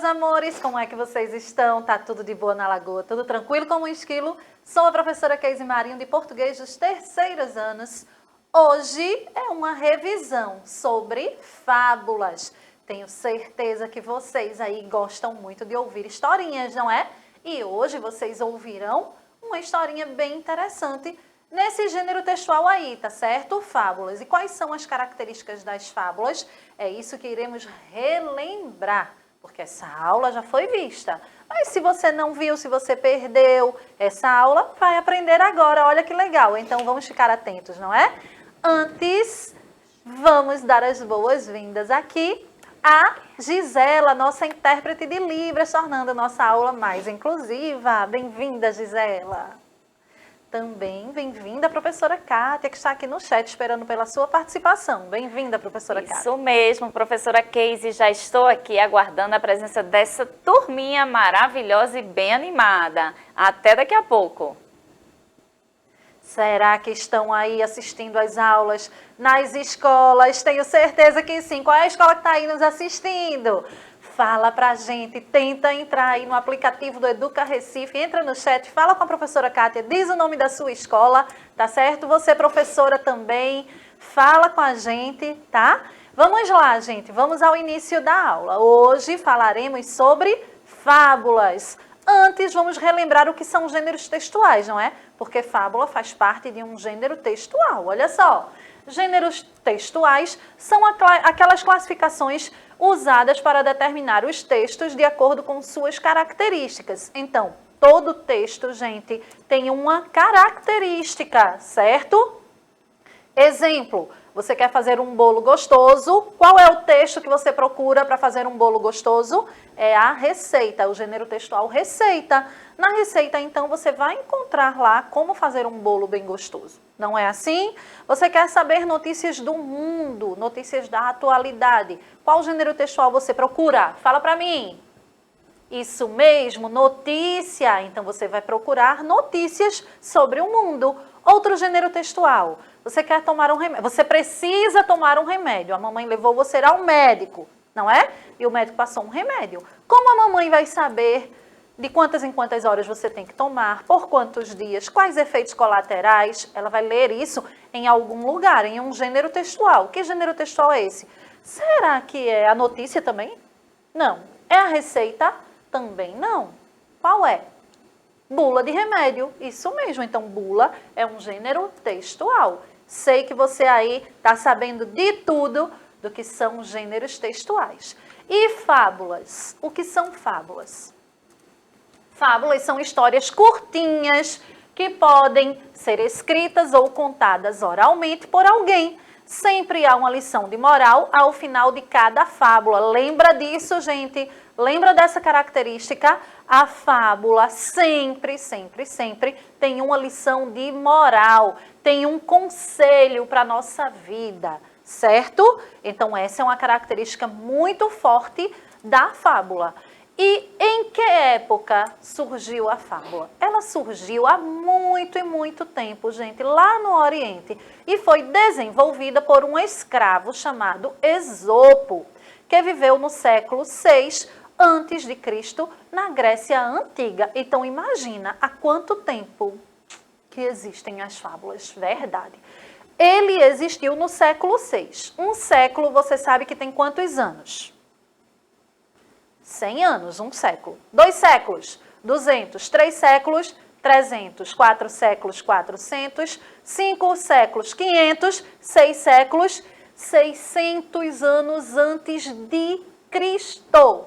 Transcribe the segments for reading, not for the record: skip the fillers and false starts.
meus amores, como é que vocês estão? Tá tudo de boa na lagoa? Tudo tranquilo como um esquilo? Sou a professora Keise Marinho de Português dos terceiros anos. Hoje é uma revisão sobre fábulas. Tenho certeza que vocês aí gostam muito de ouvir historinhas, não é? E hoje vocês ouvirão uma historinha bem interessante nesse gênero textual aí, tá certo? Fábulas. E quais são as características das fábulas? É isso que iremos relembrar, porque essa aula já foi vista. Mas se você não viu, se você perdeu essa aula, vai aprender agora. Olha que legal. Então vamos ficar atentos, não é? Antes, vamos dar as boas-vindas aqui a Gisela, nossa intérprete de Libras, tornando a nossa aula mais inclusiva. Bem-vinda, Gisela. Também bem-vinda a professora Kátia, que está aqui no chat esperando pela sua participação. Bem-vinda, professora Kátia. Isso mesmo, professora Keise, já estou aqui aguardando a presença dessa turminha maravilhosa e bem animada. Até daqui a pouco. Será que estão aí assistindo às aulas nas escolas? Tenho certeza que sim. Qual é a escola que está aí nos assistindo? Fala pra gente, tenta entrar aí no aplicativo do Educa Recife, entra no chat, fala com a professora Kátia, diz o nome da sua escola, tá certo? Você, professora, também, fala com a gente, tá? Vamos lá, gente, vamos ao início da aula. Hoje falaremos sobre fábulas. Antes, vamos relembrar o que são gêneros textuais, não é? Porque fábula faz parte de um gênero textual, olha só. Gêneros textuais são aquelas classificações usadas para determinar os textos de acordo com suas características. Então, todo texto, gente, tem uma característica, certo? Exemplo, você quer fazer um bolo gostoso, qual é o texto que você procura para fazer um bolo gostoso? É a receita, o gênero textual receita. Na receita, então, você vai encontrar lá como fazer um bolo bem gostoso. Não é assim? Você quer saber notícias do mundo, notícias da atualidade. Qual gênero textual você procura? Fala para mim. Isso mesmo, notícia. Então, você vai procurar notícias sobre o mundo. Outro gênero textual. Você quer tomar um remédio. Você precisa tomar um remédio. A mamãe levou você ao médico, não é? E o médico passou um remédio. Como a mamãe vai saber de quantas em quantas horas você tem que tomar, por quantos dias, quais efeitos colaterais? Ela vai ler isso em algum lugar, em um gênero textual. Que gênero textual é esse? Será que é a notícia também? Não. É a receita? Também não. Qual é? Bula de remédio. Isso mesmo. Então, bula é um gênero textual. Sei que você aí está sabendo de tudo do que são gêneros textuais. E fábulas? O que são fábulas? Fábulas são histórias curtinhas que podem ser escritas ou contadas oralmente por alguém. Sempre há uma lição de moral ao final de cada fábula. Lembra disso, gente? Lembra dessa característica? A fábula sempre, sempre, sempre tem uma lição de moral, tem um conselho para a nossa vida, certo? Então, essa é uma característica muito forte da fábula. E em que época surgiu a fábula? Ela surgiu há muito e muito tempo, gente, lá no Oriente, e foi desenvolvida por um escravo chamado Esopo, que viveu no século VI antes de Cristo, na Grécia Antiga. Então, imagina há quanto tempo que existem as fábulas, verdade. Ele existiu no século VI. Um século, você sabe que tem quantos anos? 100 anos, um século. 2 séculos, 200. 3 séculos, 300. 4 séculos, 400. 5 séculos, 500. 6 séculos, 600 anos antes de Cristo.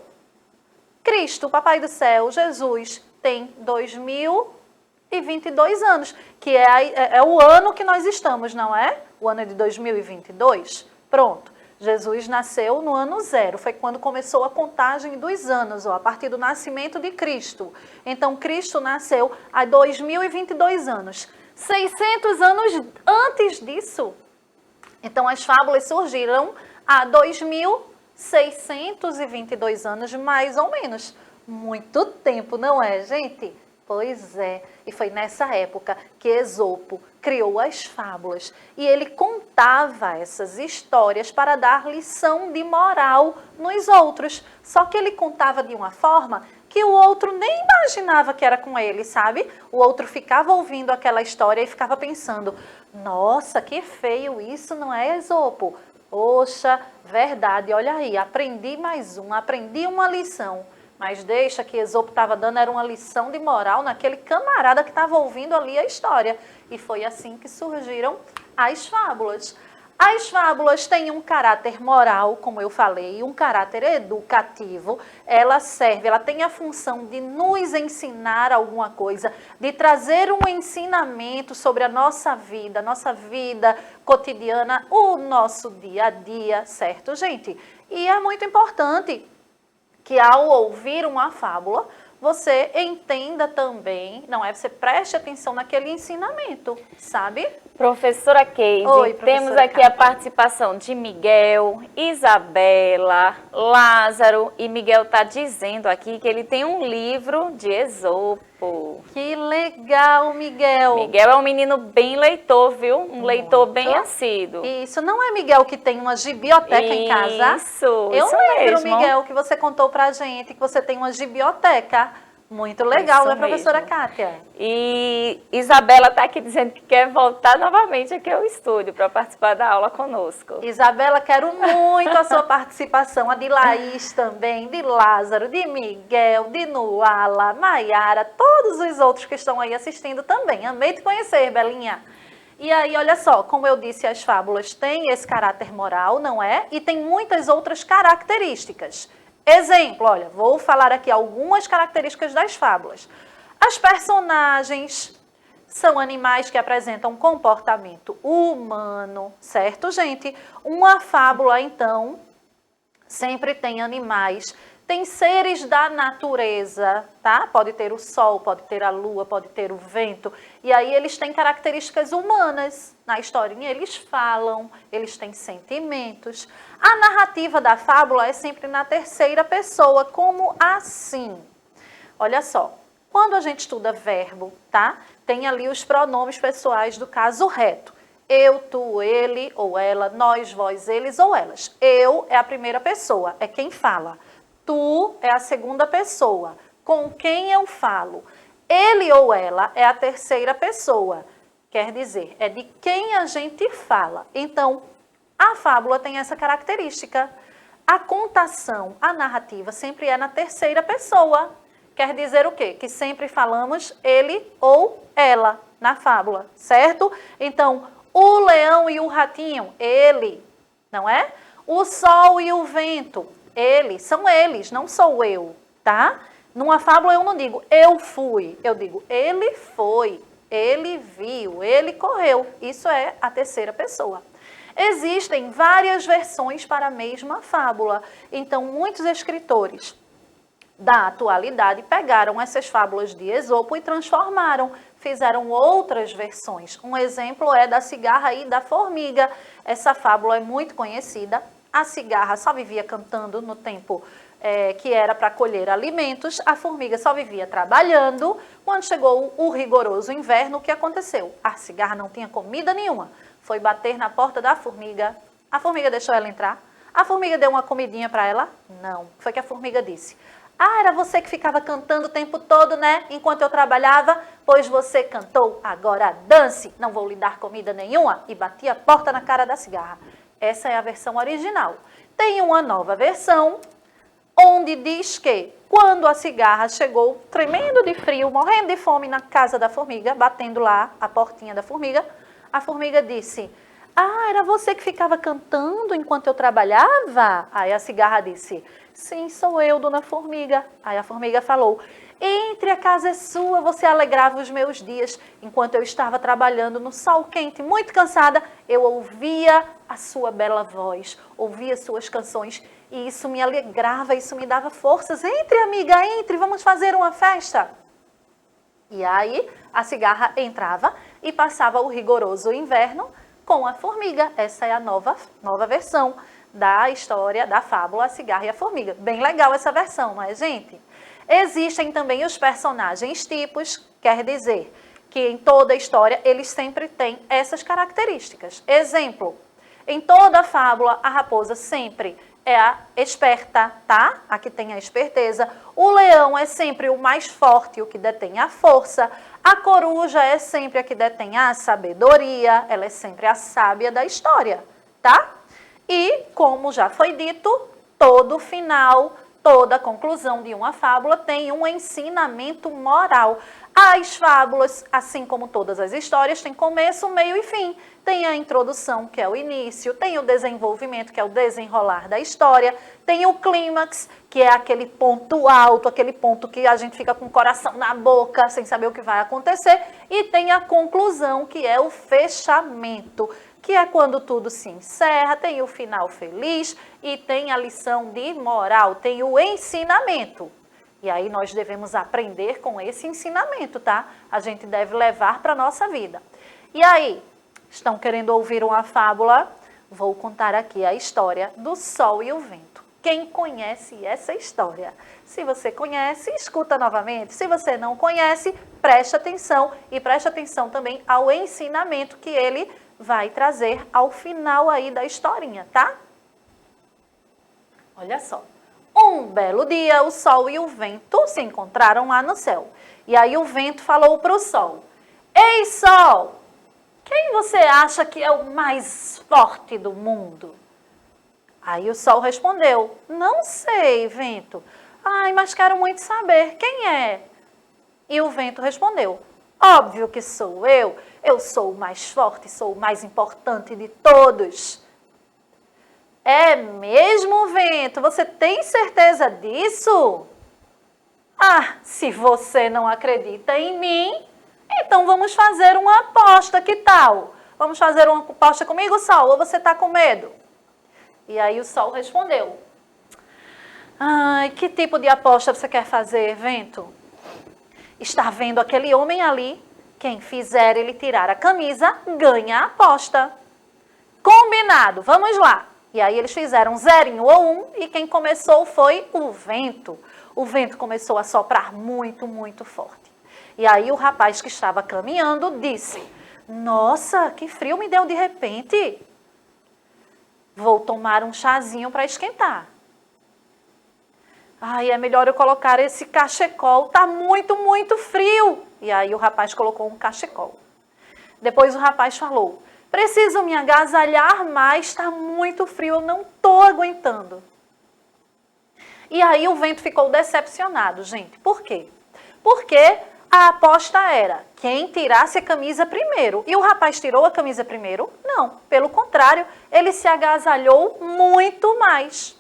Cristo, Papai do Céu, Jesus, tem 2022 anos, que é o ano que nós estamos, não é? O ano é de 2022. Pronto. Jesus nasceu no ano 0, foi quando começou a contagem dos anos, a partir do nascimento de Cristo. Então, Cristo nasceu há 2022 anos. 600 anos antes disso. Então, as fábulas surgiram há 2622 anos, mais ou menos. Muito tempo, não é, gente? Pois é, e foi nessa época que Esopo criou as fábulas e ele contava essas histórias para dar lição de moral nos outros. Só que ele contava de uma forma que o outro nem imaginava que era com ele, sabe? O outro ficava ouvindo aquela história e ficava pensando, nossa, que feio isso, não é, Esopo? Poxa, verdade, olha aí, aprendi mais um, aprendi uma lição. Mas deixa que Esopo estava dando era uma lição de moral naquele camarada que estava ouvindo ali a história. E foi assim que surgiram as fábulas. As fábulas têm um caráter moral, como eu falei, um caráter educativo. Ela tem a função de nos ensinar alguma coisa, de trazer um ensinamento sobre a nossa vida cotidiana, o nosso dia a dia, certo, gente? E é muito importante que ao ouvir uma fábula, você entenda também, não é? Você preste atenção naquele ensinamento, sabe? Professora Keise, Oi, temos professora aqui a Kátia. participação de Miguel, Isabela, Lázaro, e Miguel está dizendo aqui que ele tem um livro de Esopo. Que legal, Miguel. Miguel é um menino bem leitor, viu? Um leitor bem Muito. assíduo. Isso, não é Miguel que tem uma biblioteca em casa? Isso Eu lembro, mesmo. Miguel, que você contou pra gente que você tem uma biblioteca. Muito legal, Isso né, professora mesmo. Kátia? E Isabela está aqui dizendo que quer voltar novamente aqui ao estúdio para participar da aula conosco. Isabela, quero muito a sua participação, a de Laís também, de Lázaro, de Miguel, de Nuala, Maiara, todos os outros que estão aí assistindo também. Amei te conhecer, Belinha. E aí, olha só, como eu disse, as fábulas têm esse caráter moral, não é? E tem muitas outras características. Exemplo, olha, vou falar aqui algumas características das fábulas. As personagens são animais que apresentam comportamento humano, certo, gente? Uma fábula, então, sempre tem animais, tem seres da natureza, tá? Pode ter o sol, pode ter a lua, pode ter o vento. E aí eles têm características humanas. Na historinha eles falam, eles têm sentimentos. A narrativa da fábula é sempre na terceira pessoa, como assim? Olha só, quando a gente estuda verbo, tá? Tem ali os pronomes pessoais do caso reto. Eu, tu, ele ou ela, nós, vós, eles ou elas. Eu é a primeira pessoa, é quem fala. Tu é a segunda pessoa, com quem eu falo. Ele ou ela é a terceira pessoa, quer dizer, é de quem a gente fala. Então, a fábula tem essa característica. A contação, a narrativa sempre é na terceira pessoa. Quer dizer o quê? Que sempre falamos ele ou ela na fábula, certo? Então, o leão e o ratinho, ele, não é? O sol e o vento, ele, são eles, não sou eu, tá? Numa fábula eu não digo eu fui, eu digo ele foi, ele viu, ele correu. Isso é a terceira pessoa. Existem várias versões para a mesma fábula. Então, muitos escritores da atualidade pegaram essas fábulas de Esopo e transformaram, fizeram outras versões. Um exemplo é da cigarra e da formiga. Essa fábula é muito conhecida. A cigarra só vivia cantando no tempo que era para colher alimentos, a formiga só vivia trabalhando. Quando chegou o rigoroso inverno, o que aconteceu? A cigarra não tinha comida nenhuma. Foi bater na porta da formiga. A formiga deixou ela entrar? A formiga deu uma comidinha para ela? Não. Foi que a formiga disse: ah, era você que ficava cantando o tempo todo, né? Enquanto eu trabalhava? Pois você cantou, agora dance. Não vou lhe dar comida nenhuma. E batia a porta na cara da cigarra. Essa é a versão original. Tem uma nova versão, onde diz que quando a cigarra chegou tremendo de frio, morrendo de fome na casa da formiga, batendo lá a portinha da formiga, a formiga disse: ah, era você que ficava cantando enquanto eu trabalhava? Aí a cigarra disse: sim, sou eu, dona formiga. Aí a formiga falou: entre, a casa é sua, você alegrava os meus dias. Enquanto eu estava trabalhando no sol quente, muito cansada, eu ouvia a sua bela voz, ouvia suas canções, e isso me alegrava, isso me dava forças. Entre, amiga, entre, vamos fazer uma festa. E aí a cigarra entrava e passava o rigoroso inverno com a formiga. Essa é a nova versão da história, da fábula A Cigarra e a Formiga. Bem legal essa versão, não é, gente? Existem também os personagens tipos, quer dizer que em toda a história eles sempre têm essas características. Exemplo, em toda a fábula a raposa sempre é a esperta, tá? A que tem a esperteza. O leão é sempre o mais forte, o que detém a força. A coruja é sempre a que detém a sabedoria, ela é sempre a sábia da história, tá? E, como já foi dito, todo final, toda conclusão de uma fábula tem um ensinamento moral. As fábulas, assim como todas as histórias, têm começo, meio e fim. Tem a introdução, que é o início, tem o desenvolvimento, que é o desenrolar da história, tem o clímax, que é aquele ponto alto, aquele ponto que a gente fica com o coração na boca, sem saber o que vai acontecer, e tem a conclusão, que é o fechamento, que é quando tudo se encerra, tem o final feliz e tem a lição de moral, tem o ensinamento. E aí nós devemos aprender com esse ensinamento, tá? A gente deve levar para a nossa vida. E aí, estão querendo ouvir uma fábula? Vou contar aqui a história do Sol e o Vento. Quem conhece essa história? Se você conhece, escuta novamente. Se você não conhece, preste atenção e preste atenção também ao ensinamento que ele vai trazer ao final aí da historinha, tá? Olha só. Um belo dia, o Sol e o Vento se encontraram lá no céu. E aí o Vento falou para o Sol: Ei, Sol, quem você acha que é o mais forte do mundo? Aí o Sol respondeu: Não sei, Vento. Ai, mas quero muito saber, quem é? E o Vento respondeu: Óbvio que sou eu. Eu sou o mais forte, sou o mais importante de todos. É mesmo, Vento? Você tem certeza disso? Ah, se você não acredita em mim, então vamos fazer uma aposta, que tal? Vamos fazer uma aposta comigo, Sol, ou você está com medo? E aí o Sol respondeu: Ai, que tipo de aposta você quer fazer, Vento? Está vendo aquele homem ali? Quem fizer ele tirar a camisa, ganha a aposta. Combinado, vamos lá. E aí eles fizeram 0 ou 1 e quem começou foi o Vento. O vento começou a soprar muito, muito forte. E aí o rapaz que estava caminhando disse: Nossa, que frio me deu de repente. Vou tomar um chazinho para esquentar. Ai, é melhor eu colocar esse cachecol, tá muito, muito frio. E aí o rapaz colocou um cachecol. Depois o rapaz falou: Preciso me agasalhar mais, está muito frio, eu não estou aguentando. E aí o Vento ficou decepcionado, gente. Por quê? Porque a aposta era quem tirasse a camisa primeiro. E o rapaz tirou a camisa primeiro? Não, pelo contrário, ele se agasalhou muito mais.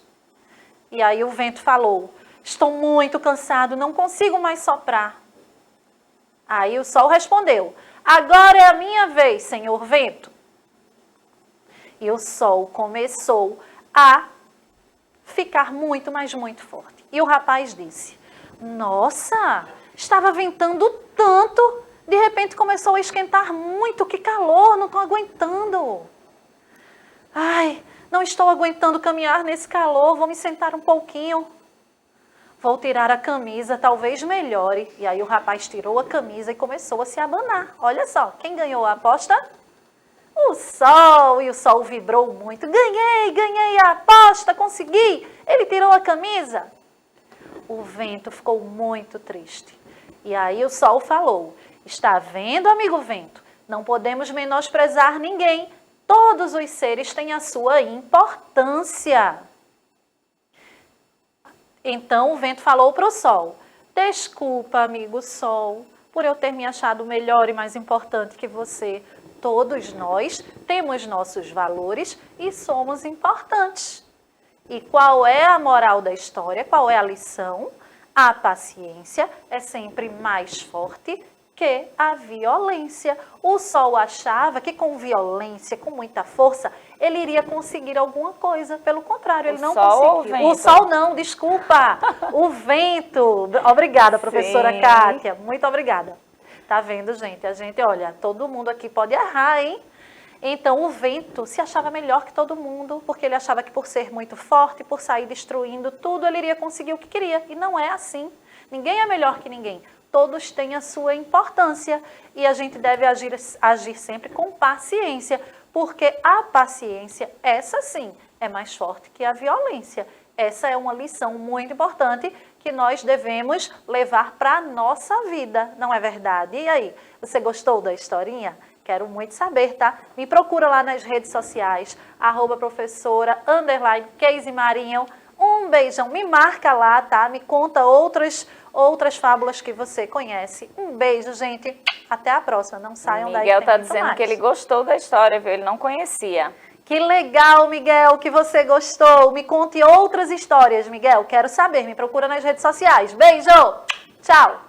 E aí o Vento falou: Estou muito cansado, não consigo mais soprar. Aí o Sol respondeu: Agora é a minha vez, senhor Vento. E o Sol começou a ficar muito, mas muito forte. E o rapaz disse: Nossa, estava ventando tanto, de repente começou a esquentar muito, que calor, não estou aguentando. Ai, não estou aguentando caminhar nesse calor, vou me sentar um pouquinho. Vou tirar a camisa, talvez melhore. E aí o rapaz tirou a camisa e começou a se abanar. Olha só, quem ganhou a aposta? O Sol, e o Sol vibrou muito. Ganhei a aposta, consegui. Ele tirou a camisa. O Vento ficou muito triste. E aí o Sol falou: Está vendo, amigo Vento? Não podemos menosprezar ninguém. Todos os seres têm a sua importância. Então o Vento falou para o Sol: Desculpa, amigo Sol, por eu ter me achado melhor e mais importante que você. Todos nós temos nossos valores e somos importantes. E qual é a moral da história? Qual é a lição? A paciência é sempre mais forte que a violência. O Sol achava que com violência, com muita força, ele iria conseguir alguma coisa. Pelo contrário, ele não conseguiu. O Sol não, desculpa. O Vento. Obrigada, professora Sim. Kátia. Muito obrigada. Tá vendo, gente? A gente, olha, todo mundo aqui pode errar, hein? Então, o Vento se achava melhor que todo mundo, porque ele achava que por ser muito forte, por sair destruindo tudo, ele iria conseguir o que queria. E não é assim. Ninguém é melhor que ninguém. Todos têm a sua importância e a gente deve agir sempre com paciência, porque a paciência, essa sim, é mais forte que a violência. Essa é uma lição muito importante que nós devemos levar para a nossa vida, não é verdade? E aí, você gostou da historinha? Quero muito saber, tá? Me procura lá nas redes sociais, @professora_Casey Marinho. Um beijão, me marca lá, tá? Me conta outras fábulas que você conhece. Um beijo, gente. Até a próxima. Não saiam daí. Miguel tá muito dizendo mais. que ele gostou da história, viu? Ele não conhecia. Que legal, Miguel, que você gostou. Me conte outras histórias, Miguel. Quero saber. Me procura nas redes sociais. Beijo! Tchau!